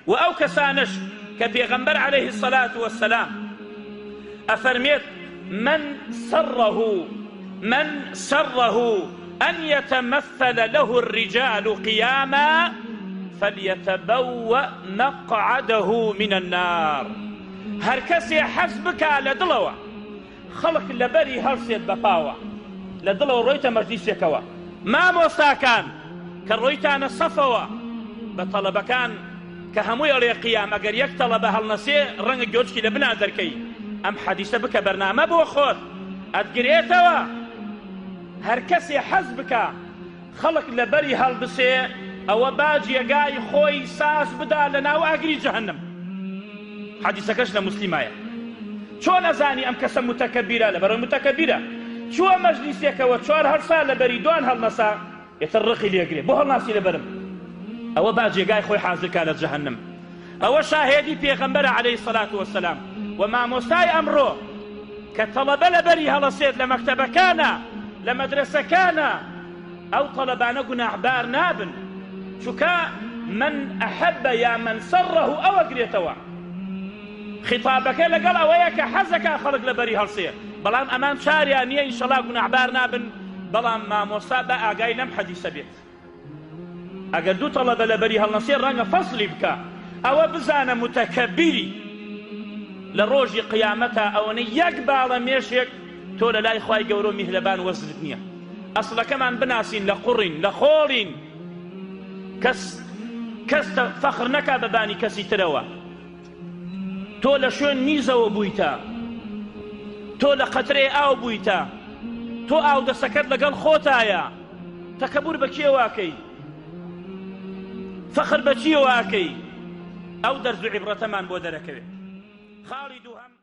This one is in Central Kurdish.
وأو كسانش كبيغمبر عليه الصلاة والسلام أفرميت من سره أن يتمثل له الرجال قياما فليتبوأ مقعده من النار. هركسي حسبك على دلوة خلق لبري هرسيت بفاوة لدلوة رويتا مجلسيكوا ما موساكان كرويتان الصفوة بطلبكان كهموي على قيام أجر يكتلب هالنسي رنج جوجكي لبنا دركي أم حديث بك برنامج بوخوت أتجريتوا هركسي حسبك خلق لبري هالبسي أو باجي جاي خوي ساس بدا لنا وأجري جهنم. حديث كشنا مسلمايا شو نزاني أم كسم متكبرة لبر متكبرة شو مجلسك وشوار هرسا لبريدوان هالمسا يترقي ليجري بو هالناس لبرم أو باجي جاي خوي حازك على جهنم. أو شاهدي بيغمبر عليه الصلاة والسلام وما مستاي أمره كطلب لبري هالصيت لمكتبة كان لمدرسة كان أو طلبان قناع بار نابن شكا من أحب يا من سره أو أقريتوا خطابك لقال أويك حزك خلق لبري هالصيت بلام أمام شارع نية إن شاء الله قناع بار نابن بلام ما مصابة أقاي لم حديث بيت أقدو طلب لبري هالنصير رنگ فصلي بك أو بزان متكبري لروجي قيامتها أو يقبال ميشيك تولى لا إخوائي قورو مهلبان وزنتنيا أصلا كمان بناسين لقرين لخورين كس فخر نكا بباني كسي تروا تولى شون ميزة وبويتا تولى قطري أو بويتا تو أو دسكت لقل خوتايا تكبر بكي واكي فخر بكي واكي أو درز عبرة من بودركوي خالد هم